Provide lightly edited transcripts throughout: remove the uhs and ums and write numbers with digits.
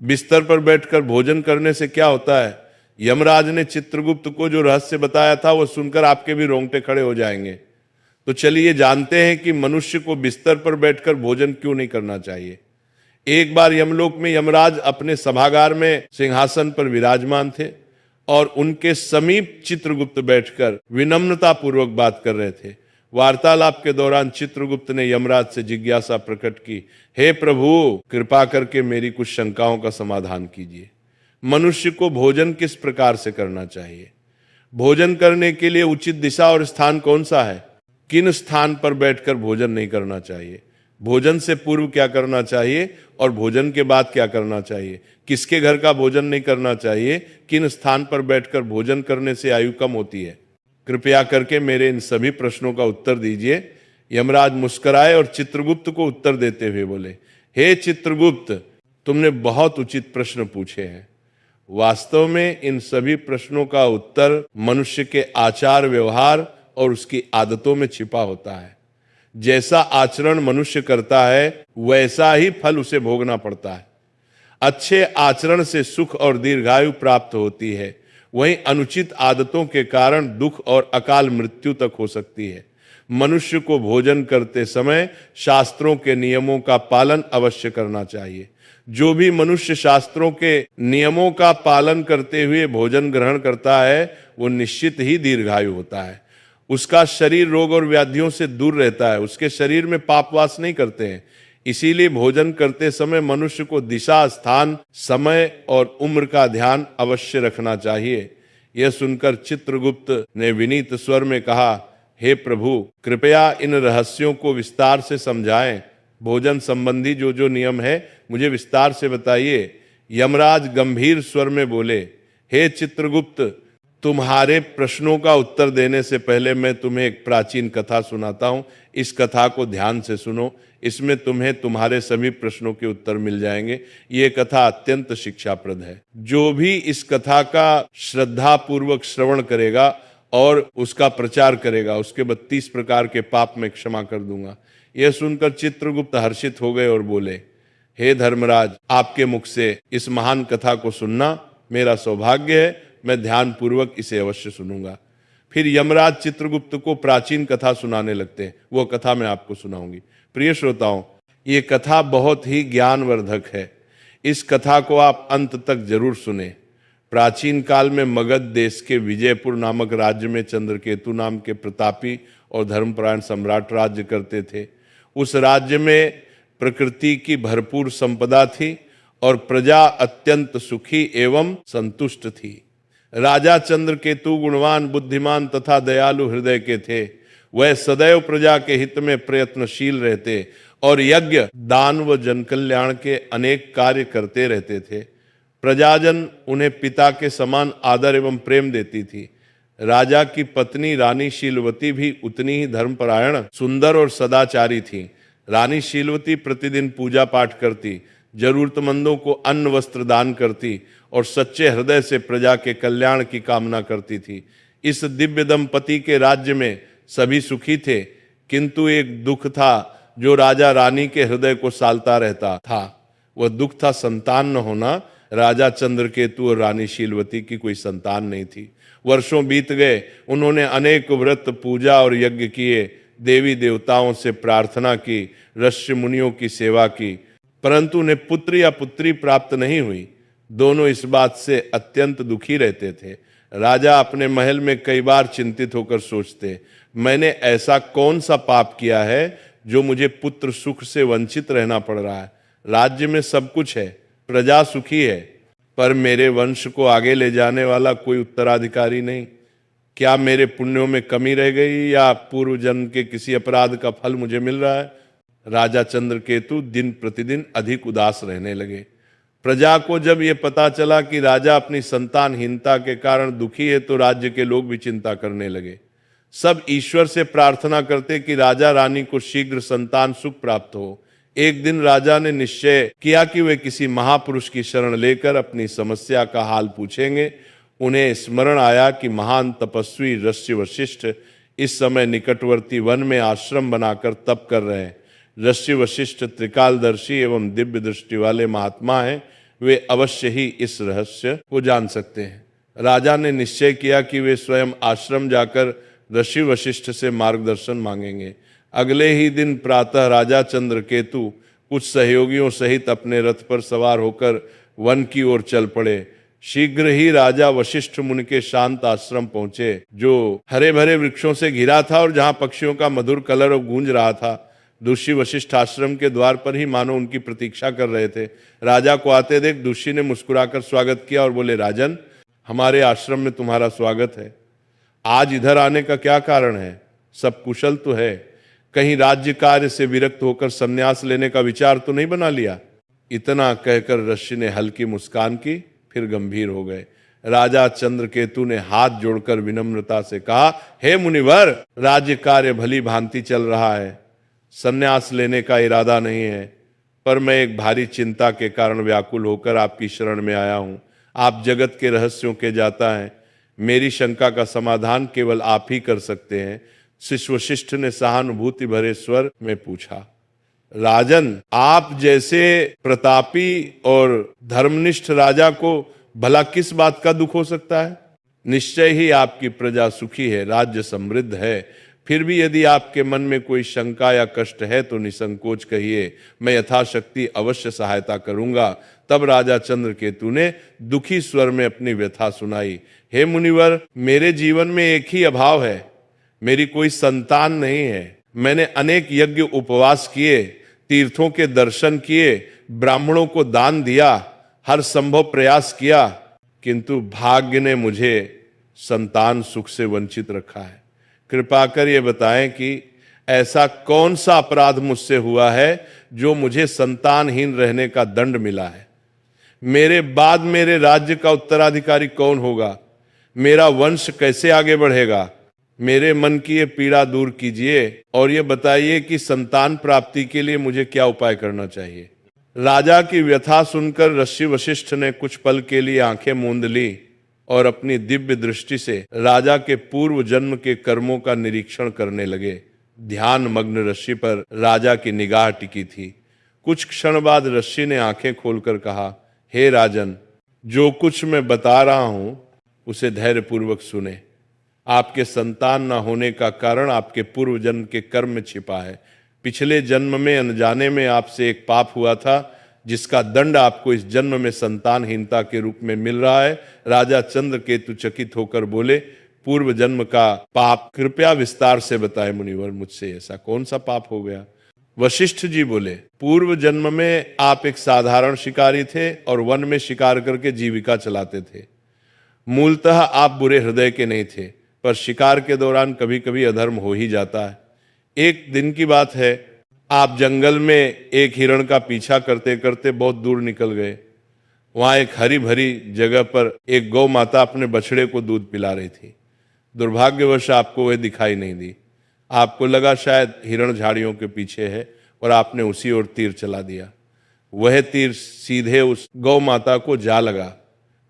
बिस्तर पर बैठकर भोजन करने से क्या होता है? यमराज ने चित्रगुप्त को जो रहस्य बताया था वो सुनकर आपके भी रोंगटे खड़े हो जाएंगे। तो चलिए जानते हैं कि मनुष्य को बिस्तर पर बैठकर भोजन क्यों नहीं करना चाहिए। एक बार यमलोक में यमराज अपने सभागार में सिंहासन पर विराजमान थे और उनके समीप चित्रगुप्त बैठकर विनम्रता पूर्वक बात कर रहे थे। वार्तालाप के दौरान चित्रगुप्त ने यमराज से जिज्ञासा प्रकट की, हे प्रभु, कृपा करके मेरी कुछ शंकाओं का समाधान कीजिए। मनुष्य को भोजन किस प्रकार से करना चाहिए? भोजन करने के लिए उचित दिशा और स्थान कौन सा है? किन स्थान पर बैठकर भोजन नहीं करना चाहिए? भोजन से पूर्व क्या करना चाहिए और भोजन के बाद क्या करना चाहिए? किसके घर का भोजन नहीं करना चाहिए? किन स्थान पर बैठकर भोजन करने से आयु कम होती है? कृपया करके मेरे इन सभी प्रश्नों का उत्तर दीजिए। यमराज मुस्कुराए और चित्रगुप्त को उत्तर देते हुए बोले, हे चित्रगुप्त, तुमने बहुत उचित प्रश्न पूछे हैं। वास्तव में इन सभी प्रश्नों का उत्तर मनुष्य के आचार व्यवहार और उसकी आदतों में छिपा होता है। जैसा आचरण मनुष्य करता है वैसा ही फल उसे भोगना पड़ता है। अच्छे आचरण से सुख और दीर्घायु प्राप्त होती है, वहीं अनुचित आदतों के कारण दुख और अकाल मृत्यु तक हो सकती है। मनुष्य को भोजन करते समय शास्त्रों के नियमों का पालन अवश्य करना चाहिए। जो भी मनुष्य शास्त्रों के नियमों का पालन करते हुए भोजन ग्रहण करता है वो निश्चित ही दीर्घायु होता है। उसका शरीर रोग और व्याधियों से दूर रहता है, उसके शरीर में पाप वास नहीं करते हैं। इसीलिए भोजन करते समय मनुष्य को दिशा, स्थान, समय और उम्र का ध्यान अवश्य रखना चाहिए। यह सुनकर चित्रगुप्त ने विनीत स्वर में कहा, हे प्रभु, कृपया इन रहस्यों को विस्तार से समझाएं। भोजन संबंधी जो जो नियम है मुझे विस्तार से बताइए। यमराज गंभीर स्वर में बोले, हे चित्रगुप्त, तुम्हारे प्रश्नों का उत्तर देने से पहले मैं तुम्हें एक प्राचीन कथा सुनाता हूं। इस कथा को ध्यान से सुनो, इसमें तुम्हें तुम्हारे सभी प्रश्नों के उत्तर मिल जाएंगे। ये कथा अत्यंत शिक्षाप्रद है। जो भी इस कथा का श्रद्धा पूर्वक श्रवण करेगा और उसका प्रचार करेगा, उसके 32 प्रकार के पाप मैं क्षमा कर दूंगा। यह सुनकर चित्रगुप्त हर्षित हो गए और बोले, हे धर्मराज, आपके मुख से इस महान कथा को सुनना मेरा सौभाग्य है। मैं ध्यान पूर्वक इसे अवश्य सुनूंगा। फिर यमराज चित्रगुप्त को प्राचीन कथा सुनाने लगते हैं। वो कथा मैं आपको सुनाऊंगी। प्रिय श्रोताओं, ये कथा बहुत ही ज्ञानवर्धक है। इस कथा को आप अंत तक जरूर सुने। प्राचीन काल में मगध देश के विजयपुर नामक राज्य में चंद्रकेतु नाम के प्रतापी और धर्मपरायण सम्राट राज्य करते थे। उस राज्य में प्रकृति की भरपूर संपदा थी और प्रजा अत्यंत सुखी एवं संतुष्ट थी। राजा चंद्रकेतु गुणवान, बुद्धिमान तथा दयालु हृदय के थे। वह सदैव प्रजा के हित में प्रयत्नशील रहते और यज्ञ, दान व जनकल्याण के अनेक कार्य करते रहते थे। प्रजाजन उन्हें पिता के समान आदर एवं प्रेम देती थी। राजा की पत्नी रानी शीलवती भी उतनी ही धर्मपरायण, सुंदर और सदाचारी थी। रानी शीलवती प्रतिदिन पूजा पाठ करती, जरूरतमंदों को अन्न वस्त्र दान करती और सच्चे हृदय से प्रजा के कल्याण की कामना करती थी। इस दिव्य दंपति के राज्य में सभी सुखी थे, किंतु एक दुख था जो राजा रानी के हृदय को सालता रहता था। वह दुख था संतान न होना। राजा चंद्रकेतु और रानी शीलवती की कोई संतान नहीं थी। वर्षों बीत गए, उन्होंने अनेक व्रत, पूजा और यज्ञ किए, देवी देवताओं से प्रार्थना की, ऋषि मुनियों की सेवा की, परंतु उन्हें पुत्र या पुत्री प्राप्त नहीं हुई। दोनों इस बात से अत्यंत दुखी रहते थे। राजा अपने महल में कई बार चिंतित होकर सोचते, मैंने ऐसा कौन सा पाप किया है जो मुझे पुत्र सुख से वंचित रहना पड़ रहा है। राज्य में सब कुछ है, प्रजा सुखी है, पर मेरे वंश को आगे ले जाने वाला कोई उत्तराधिकारी नहीं। क्या मेरे पुण्यों में कमी रह गई या पूर्व जन्म के किसी अपराध का फल मुझे मिल रहा है? राजा चंद्रकेतु दिन प्रतिदिन अधिक उदास रहने लगे। प्रजा को जब ये पता चला कि राजा अपनी संतानहीनता के कारण दुखी है तो राज्य के लोग भी चिंता करने लगे। सब ईश्वर से प्रार्थना करते कि राजा रानी को शीघ्र संतान सुख प्राप्त हो। एक दिन राजा ने निश्चय किया कि वे किसी महापुरुष की शरण लेकर अपनी समस्या का हाल पूछेंगे। उन्हें स्मरण आया कि महान तपस्वी ऋषि वशिष्ठ इस समय निकटवर्ती वन में आश्रम बनाकर तप कर रहे हैं। ऋषि वशिष्ठ त्रिकालदर्शी एवं दिव्य दृष्टि वाले महात्मा हैं। वे अवश्य ही इस रहस्य को जान सकते हैं। राजा ने निश्चय किया कि वे स्वयं आश्रम जाकर ऋषि वशिष्ठ से मार्गदर्शन मांगेंगे। अगले ही दिन प्रातः राजा चंद्रकेतु कुछ सहयोगियों सहित अपने रथ पर सवार होकर वन की ओर चल पड़े। शीघ्र ही राजा वशिष्ठ मुनि के शांत आश्रम पहुंचे, जो हरे भरे वृक्षों से घिरा था और जहां पक्षियों का मधुर कलरव गूंज रहा था। ऋषि वशिष्ठ आश्रम के द्वार पर ही मानो उनकी प्रतीक्षा कर रहे थे। राजा को आते देख ऋषि ने मुस्कुराकर स्वागत किया और बोले, राजन, हमारे आश्रम में तुम्हारा स्वागत है। आज इधर आने का क्या कारण है? सब कुशल तो है? कहीं राज्य कार्य से विरक्त होकर संन्यास लेने का विचार तो नहीं बना लिया? इतना कहकर ऋषि ने हल्की मुस्कान की, फिर गंभीर हो गए। राजा चंद्रकेतु ने हाथ जोड़कर विनम्रता से कहा, हे मुनिवर, राज्य कार्य भली भांति चल रहा है, संन्यास लेने का इरादा नहीं है, पर मैं एक भारी चिंता के कारण व्याकुल होकर आपकी शरण में आया हूं। आप जगत के रहस्यों के जाता है, मेरी शंका का समाधान केवल आप ही कर सकते हैं। शिष्य वशिष्ठ ने सहानुभूति भरे स्वर में पूछा, राजन, आप जैसे प्रतापी और धर्मनिष्ठ राजा को भला किस बात का दुख हो सकता है? निश्चय ही आपकी प्रजा सुखी है, राज्य समृद्ध है। फिर भी यदि आपके मन में कोई शंका या कष्ट है तो निसंकोच कहिए, मैं यथाशक्ति अवश्य सहायता करूंगा। तब राजा चंद्रकेतु ने दुखी स्वर में अपनी व्यथा सुनाई। हे मुनिवर, मेरे जीवन में एक ही अभाव है, मेरी कोई संतान नहीं है। मैंने अनेक यज्ञ उपवास किए, तीर्थों के दर्शन किए, ब्राह्मणों को दान दिया, हर संभव प्रयास किया, किंतु भाग्य ने मुझे संतान सुख से वंचित रखा है। कृपा कर ये बताएं कि ऐसा कौन सा अपराध मुझसे हुआ है जो मुझे संतानहीन रहने का दंड मिला है? मेरे बाद मेरे राज्य का उत्तराधिकारी कौन होगा? मेरा वंश कैसे आगे बढ़ेगा? मेरे मन की ये पीड़ा दूर कीजिए और ये बताइए कि संतान प्राप्ति के लिए मुझे क्या उपाय करना चाहिए। राजा की व्यथा सुनकर ऋषि वशिष्ठ ने कुछ पल के लिए आंखें मूंद ली और अपनी दिव्य दृष्टि से राजा के पूर्व जन्म के कर्मों का निरीक्षण करने लगे। ध्यान मग्न ऋषि पर राजा की निगाह टिकी थी। कुछ क्षण बाद ऋषि ने आंखें खोलकर कहा, हे राजन, जो कुछ मैं बता रहा हूं उसे धैर्यपूर्वक सुने। आपके संतान न होने का कारण आपके पूर्व जन्म के कर्म में छिपा है। पिछले जन्म में अनजाने में आपसे एक पाप हुआ था, जिसका दंड आपको इस जन्म में संतानहीनता के रूप में मिल रहा है। राजा चंद्रकेतु चकित होकर बोले, पूर्व जन्म का पाप कृपया विस्तार से बताएं मुनिवर, मुझसे ऐसा कौन सा पाप हो गया? वशिष्ठ जी बोले, पूर्व जन्म में आप एक साधारण शिकारी थे और वन में शिकार करके जीविका चलाते थे। मूलतः आप बुरे हृदय के नहीं थे, पर शिकार के दौरान कभी कभी अधर्म हो ही जाता है। एक दिन की बात है, आप जंगल में एक हिरण का पीछा करते करते बहुत दूर निकल गए। वहां एक हरी भरी जगह पर एक गौ माता अपने बछड़े को दूध पिला रही थी। दुर्भाग्यवश आपको वह दिखाई नहीं दी। आपको लगा शायद हिरण झाड़ियों के पीछे है और आपने उसी ओर तीर चला दिया। वह तीर सीधे उस गौ माता को जा लगा।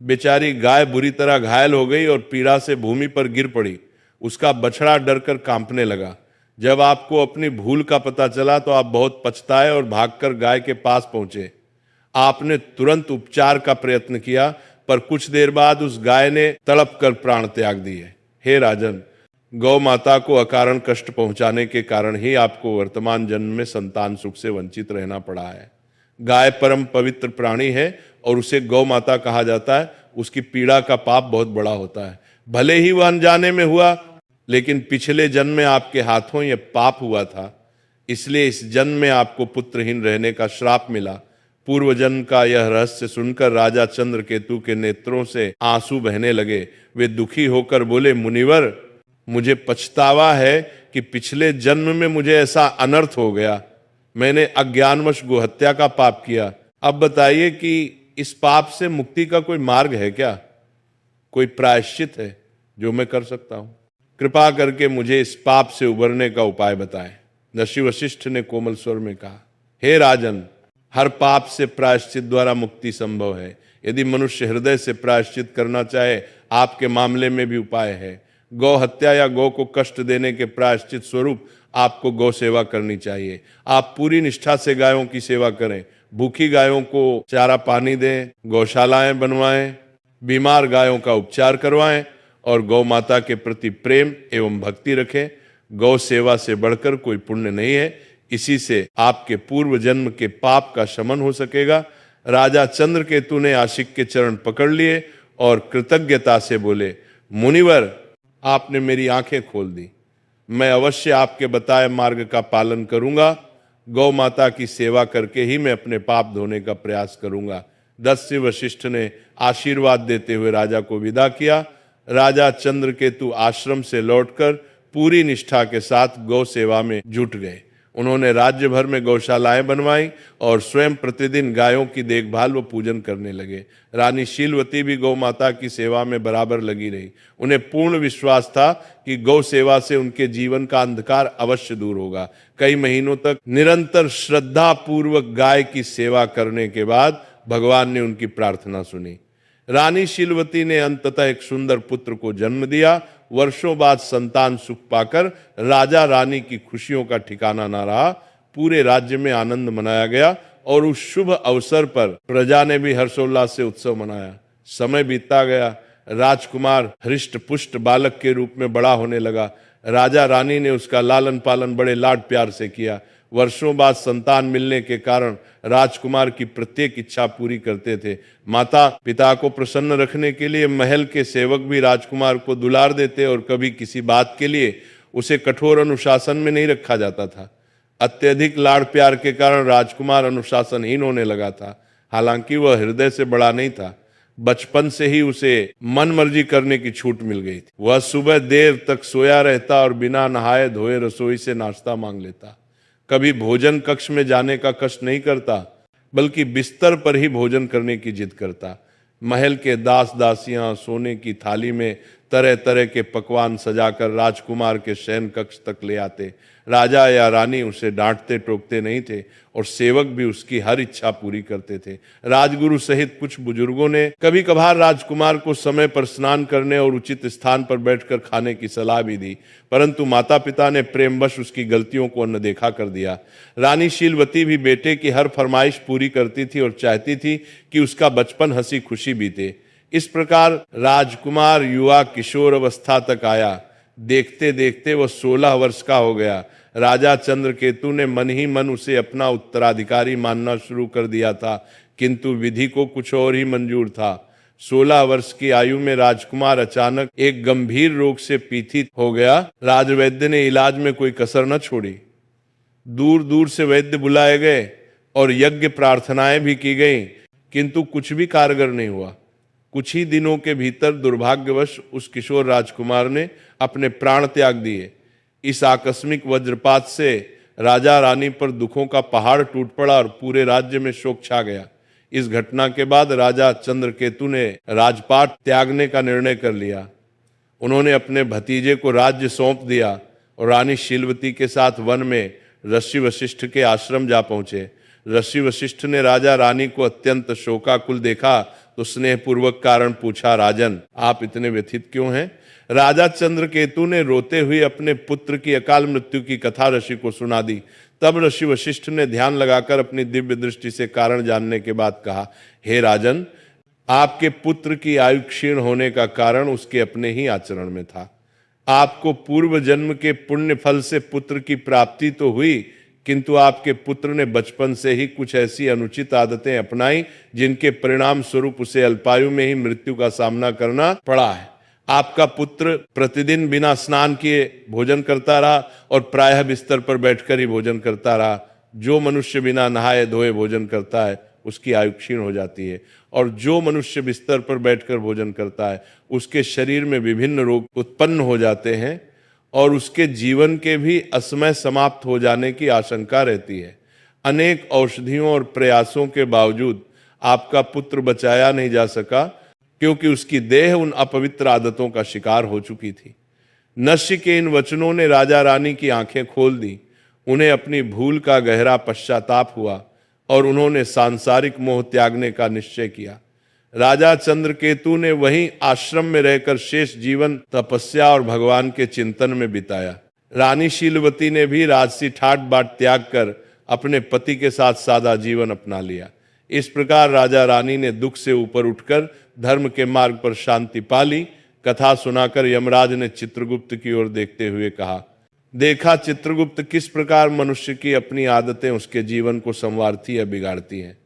बेचारी गाय बुरी तरह घायल हो गई और पीड़ा से भूमि पर गिर पड़ी। उसका बछड़ा डरकर कांपने लगा। जब आपको अपनी भूल का पता चला तो आप बहुत पछताए और भागकर गाय के पास पहुंचे। आपने तुरंत उपचार का प्रयत्न किया, पर कुछ देर बाद उस गाय ने तड़प कर प्राण त्याग दिए। हे राजन, गौ माता को अकारण कष्ट पहुंचाने के कारण ही आपको वर्तमान जन्म में संतान सुख से वंचित रहना पड़ा है। गाय परम पवित्र प्राणी है और उसे गौ माता कहा जाता है। उसकी पीड़ा का पाप बहुत बड़ा होता है। भले ही वह अनजाने में हुआ, लेकिन पिछले जन्म में आपके हाथों यह पाप हुआ था, इसलिए इस जन्म में आपको पुत्रहीन रहने का श्राप मिला। पूर्व जन्म का यह रहस्य सुनकर राजा चंद्रकेतु के नेत्रों से आंसू बहने लगे। वे दुखी होकर बोले, मुनिवर, मुझे पछतावा है कि पिछले जन्म में मुझे ऐसा अनर्थ हो गया। मैंने अज्ञानवश गोहत्या का पाप किया। अब बताइए कि इस पाप से मुक्ति का कोई मार्ग है क्या? कोई प्रायश्चित है जो मैं कर सकता हूं? कृपा करके मुझे इस पाप से उबरने का उपाय बताएं। ऋषि वशिष्ठ ने कोमल स्वर में कहा, हे राजन, हर पाप से प्रायश्चित द्वारा मुक्ति संभव है। यदि मनुष्य हृदय से प्रायश्चित करना चाहे, आपके मामले में भी उपाय है। गौ हत्या या गौ को कष्ट देने के प्रायश्चित स्वरूप आपको गौ सेवा करनी चाहिए। आप पूरी निष्ठा से गायों की सेवा करें, भूखी गायों को चारा पानी दें, गौशालाएं बनवाएं, बीमार गायों का उपचार करवाएं और गौ माता के प्रति प्रेम एवं भक्ति रखें। गौ सेवा से बढ़कर कोई पुण्य नहीं है। इसी से आपके पूर्व जन्म के पाप का शमन हो सकेगा। राजा चंद्रकेतु ने आशिक के चरण पकड़ लिए और कृतज्ञता से बोले, मुनिवर, आपने मेरी आंखें खोल दी। मैं अवश्य आपके बताए मार्ग का पालन करूंगा। गौ माता की सेवा करके ही मैं अपने पाप धोने का प्रयास करूंगा। दस्य वशिष्ठ ने आशीर्वाद देते हुए राजा को विदा किया। राजा चंद्रकेतु आश्रम से लौटकर पूरी निष्ठा के साथ गौ सेवा में जुट गए। उन्होंने राज्य भर में गौशालाएं बनवाई और स्वयं प्रतिदिन गायों की देखभाल व पूजन करने लगे। रानी शीलवती भी गौ माता की सेवा में बराबर लगी रही। उन्हें पूर्ण विश्वास था कि गौ सेवा से उनके जीवन का अंधकार अवश्य दूर होगा। कई महीनों तक निरंतर श्रद्धा पूर्वक गाय की सेवा करने के बाद भगवान ने उनकी प्रार्थना सुनी। रानी शीलवती ने अंततः एक सुंदर पुत्र को जन्म दिया। वर्षों बाद संतान सुख पाकर राजा रानी की खुशियों का ठिकाना न रहा। पूरे राज्य में आनंद मनाया गया और उस शुभ अवसर पर प्रजा ने भी हर्षोल्लास से उत्सव मनाया। समय बीतता गया। राजकुमार हृष्ट पुष्ट बालक के रूप में बड़ा होने लगा। राजा रानी ने उसका लालन पालन बड़े लाड प्यार से किया। वर्षों बाद संतान मिलने के कारण राजकुमार की प्रत्येक इच्छा पूरी करते थे। माता पिता को प्रसन्न रखने के लिए महल के सेवक भी राजकुमार को दुलार देते और कभी किसी बात के लिए उसे कठोर अनुशासन में नहीं रखा जाता था। अत्यधिक लाड़ प्यार के कारण राजकुमार अनुशासनहीन होने लगा था। हालांकि वह हृदय से बड़ा नहीं था। बचपन से ही उसे मन मर्जी करने की छूट मिल गई थी। वह सुबह देर तक सोया रहता और बिना नहाए धोए रसोई से नाश्ता मांग लेता। कभी भोजन कक्ष में जाने का कष्ट नहीं करता, बल्कि बिस्तर पर ही भोजन करने की जिद करता। महल के दास दासियां सोने की थाली में तरह तरह के पकवान सजाकर राजकुमार के शयन कक्ष तक ले आते। राजा या रानी उसे डांटते टोकते नहीं थे और सेवक भी उसकी हर इच्छा पूरी करते थे। राजगुरु सहित कुछ बुजुर्गों ने कभी कभार राजकुमार को समय पर स्नान करने और उचित स्थान पर बैठकर खाने की सलाह भी दी, परंतु माता पिता ने प्रेमवश उसकी गलतियों को अनदेखा कर दिया। रानी शीलवती भी बेटे की हर फरमाइश पूरी करती थी और चाहती थी कि उसका बचपन हंसी खुशी बीते। इस प्रकार राजकुमार युवा किशोर अवस्था तक आया। देखते देखते वह 16 वर्ष का हो गया। राजा चंद्रकेतु ने मन ही मन उसे अपना उत्तराधिकारी मानना शुरू कर दिया था, किंतु विधि को कुछ और ही मंजूर था। 16 वर्ष की आयु में राजकुमार अचानक एक गंभीर रोग से पीड़ित हो गया। राजवैद्य ने इलाज में कोई कसर न छोड़ी। दूर दूर से वैद्य बुलाए गए और यज्ञ प्रार्थनाएं भी की गईं, किंतु कुछ भी कारगर नहीं हुआ। कुछ ही दिनों के भीतर दुर्भाग्यवश उस किशोर राजकुमार ने अपने प्राण त्याग दिए। इस आकस्मिक वज्रपात से राजा रानी पर दुखों का पहाड़ टूट पड़ा और पूरे राज्य में शोक छा गया। इस घटना के बाद राजा चंद्रकेतु ने राजपाट त्यागने का निर्णय कर लिया। उन्होंने अपने भतीजे को राज्य सौंप दिया और रानी शीलवती के साथ वन में ऋषि वशिष्ठ के आश्रम जा पहुंचे। ऋषि वशिष्ठ ने राजा रानी को अत्यंत शोकाकुल देखा तो स्नेहपूर्वक कारण पूछा, राजन, आप इतने व्यथित क्यों हैं? राजा चंद्रकेतु ने रोते हुए अपने पुत्र की अकाल मृत्यु की कथा ऋषि को सुना दी। तब ऋषि वशिष्ठ ने ध्यान लगाकर अपनी दिव्य दृष्टि से कारण जानने के बाद कहा, हे राजन, आपके पुत्र की आयु क्षीण होने का कारण उसके अपने ही आचरण में था। आपको पूर्व जन्म के पुण्य फल से पुत्र की प्राप्ति तो हुई, किंतु आपके पुत्र ने बचपन से ही कुछ ऐसी अनुचित आदतें अपनाई जिनके परिणाम स्वरूप उसे अल्पायु में ही मृत्यु का सामना करना पड़ा है। आपका पुत्र प्रतिदिन बिना स्नान किए भोजन करता रहा और प्रायः बिस्तर पर बैठकर ही भोजन करता रहा। जो मनुष्य बिना नहाए धोए भोजन करता है उसकी आयु क्षीण हो जाती है, और जो मनुष्य बिस्तर पर बैठकर भोजन करता है उसके शरीर में विभिन्न रोग उत्पन्न हो जाते हैं और उसके जीवन के भी असमय समाप्त हो जाने की आशंका रहती है। अनेक औषधियों और प्रयासों के बावजूद आपका पुत्र बचाया नहीं जा सका, क्योंकि उसकी देह उन अपवित्र आदतों का शिकार हो चुकी थी। नश्य के इन वचनों ने राजा रानी की आंखें खोल दी। उन्हें अपनी भूल का गहरा पश्चाताप हुआ और उन्होंने सांसारिक मोह त्यागने का निश्चय किया। राजा चंद्रकेतु ने वहीं आश्रम में रहकर शेष जीवन तपस्या और भगवान के चिंतन में बिताया। रानी शीलवती ने भी राजसी ठाट बाट त्याग कर अपने पति के साथ सादा जीवन अपना लिया। इस प्रकार राजा रानी ने दुख से ऊपर उठकर धर्म के मार्ग पर शांति पा ली। कथा सुनाकर यमराज ने चित्रगुप्त की ओर देखते हुए कहा, देखा चित्रगुप्त, किस प्रकार मनुष्य की अपनी आदतें उसके जीवन को संवारती या बिगाड़ती हैं।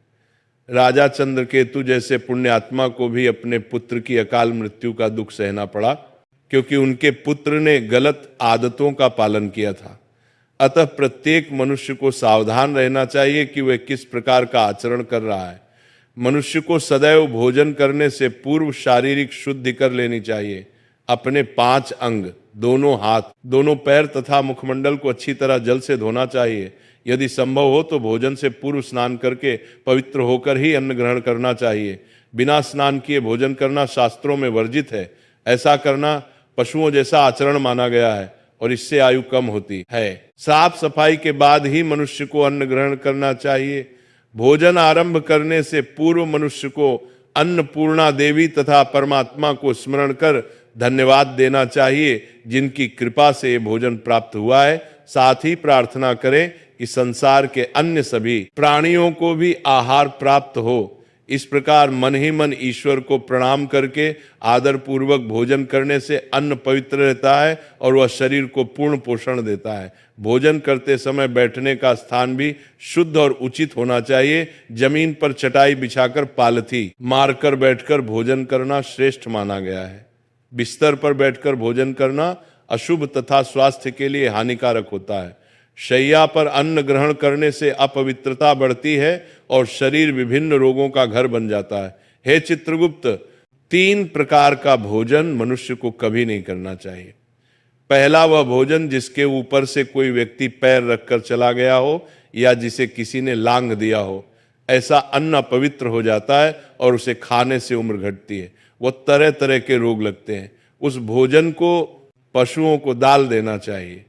राजा चंद्रकेतु जैसे पुण्यात्मा को भी अपने पुत्र की अकाल मृत्यु का दुख सहना पड़ा, क्योंकि उनके पुत्र ने गलत आदतों का पालन किया था। अतः प्रत्येक मनुष्य को सावधान रहना चाहिए कि वह किस प्रकार का आचरण कर रहा है। मनुष्य को सदैव भोजन करने से पूर्व शारीरिक शुद्धि कर लेनी चाहिए। अपने 5 अंग, दोनों हाथ, दोनों पैर तथा मुखमंडल को अच्छी तरह जल से धोना चाहिए। यदि संभव हो तो भोजन से पूर्व स्नान करके पवित्र होकर ही अन्न ग्रहण करना चाहिए। बिना स्नान किए भोजन करना शास्त्रों में वर्जित है। ऐसा करना पशुओं जैसा आचरण माना गया है और इससे आयु कम होती है। साफ सफाई के बाद ही मनुष्य को अन्न ग्रहण करना चाहिए। भोजन आरंभ करने से पूर्व मनुष्य को अन्नपूर्णा देवी तथा परमात्मा को स्मरण कर धन्यवाद देना चाहिए, जिनकी कृपा से ये भोजन प्राप्त हुआ है। साथ ही प्रार्थना करें कि संसार के अन्य सभी प्राणियों को भी आहार प्राप्त हो। इस प्रकार मन ही मन ईश्वर को प्रणाम करके आदर पूर्वक भोजन करने से अन्न पवित्र रहता है और वह शरीर को पूर्ण पोषण देता है। भोजन करते समय बैठने का स्थान भी शुद्ध और उचित होना चाहिए। जमीन पर चटाई बिछाकर पालथी मारकर बैठकर भोजन करना श्रेष्ठ माना गया है। बिस्तर पर बैठकर भोजन करना अशुभ तथा स्वास्थ्य के लिए हानिकारक होता है। शैया पर अन्न ग्रहण करने से अपवित्रता बढ़ती है और शरीर विभिन्न रोगों का घर बन जाता है। हे चित्रगुप्त, 3 प्रकार का भोजन मनुष्य को कभी नहीं करना चाहिए। पहला वह भोजन जिसके ऊपर से कोई व्यक्ति पैर रखकर चला गया हो या जिसे किसी ने लांघ दिया हो। ऐसा अन्न अपवित्र हो जाता है और उसे खाने से उम्र घटती है। वो तरह तरह के रोग लगते हैं। उस भोजन को पशुओं को डाल देना चाहिए।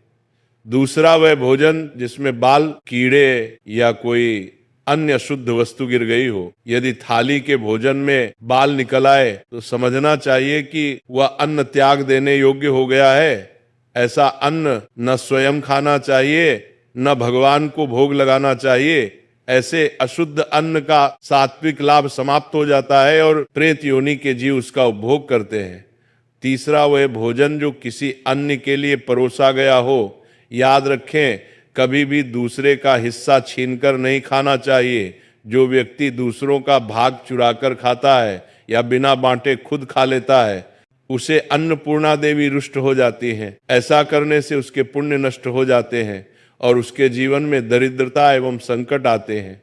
दूसरा वह भोजन जिसमें बाल, कीड़े या कोई अन्य शुद्ध वस्तु गिर गई हो। यदि थाली के भोजन में बाल निकल आए तो समझना चाहिए कि वह अन्न त्याग देने योग्य हो गया है। ऐसा अन्न न स्वयं खाना चाहिए, न भगवान को भोग लगाना चाहिए। ऐसे अशुद्ध अन्न का सात्विक लाभ समाप्त हो जाता है और प्रेत योनि के जीव उसका उपभोग करते हैं। तीसरा वह भोजन जो किसी अन्य के लिए परोसा गया हो। याद रखें, कभी भी दूसरे का हिस्सा छीनकर नहीं खाना चाहिए। जो व्यक्ति दूसरों का भाग चुराकर खाता है या बिना बांटे खुद खा लेता है, उसे अन्नपूर्णा देवी रुष्ट हो जाती हैं। ऐसा करने से उसके पुण्य नष्ट हो जाते हैं और उसके जीवन में दरिद्रता एवं संकट आते हैं।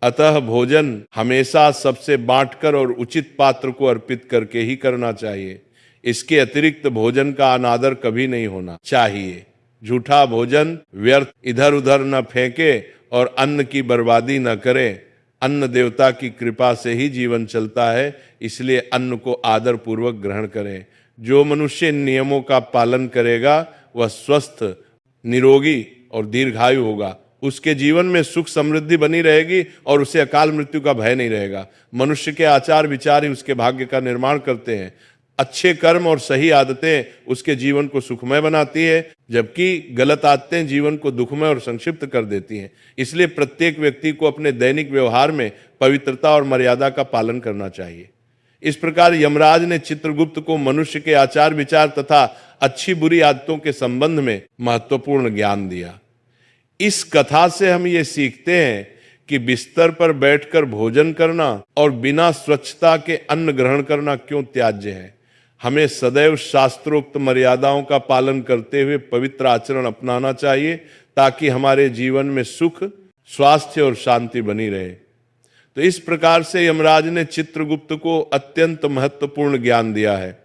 अतः भोजन हमेशा सबसे बांटकर और उचित पात्र को अर्पित करके ही करना चाहिए। इसके अतिरिक्त भोजन का अनादर कभी नहीं होना चाहिए। झूठा भोजन व्यर्थ इधर उधर न फेंके और अन्न की बर्बादी न करें। अन्न देवता की कृपा से ही जीवन चलता है, इसलिए अन्न को आदर पूर्वक ग्रहण करें। जो मनुष्य इन नियमों का पालन करेगा वह स्वस्थ, निरोगी और दीर्घायु होगा। उसके जीवन में सुख समृद्धि बनी रहेगी और उसे अकाल मृत्यु का भय नहीं रहेगा। मनुष्य के आचार विचार ही उसके भाग्य का निर्माण करते हैं। अच्छे कर्म और सही आदतें उसके जीवन को सुखमय बनाती है, जबकि गलत आदतें जीवन को दुखमय और संक्षिप्त कर देती हैं। इसलिए प्रत्येक व्यक्ति को अपने दैनिक व्यवहार में पवित्रता और मर्यादा का पालन करना चाहिए। इस प्रकार यमराज ने चित्रगुप्त को मनुष्य के आचार विचार तथा अच्छी बुरी आदतों के संबंध में महत्वपूर्ण ज्ञान दिया। इस कथा से हम ये सीखते हैं कि बिस्तर पर बैठकर भोजन करना और बिना स्वच्छता के अन्न ग्रहण करना क्यों त्याज्य है। हमें सदैव शास्त्रोक्त मर्यादाओं का पालन करते हुए पवित्र आचरण अपनाना चाहिए, ताकि हमारे जीवन में सुख, स्वास्थ्य और शांति बनी रहे। तो इस प्रकार से यमराज ने चित्रगुप्त को अत्यंत महत्वपूर्ण ज्ञान दिया है।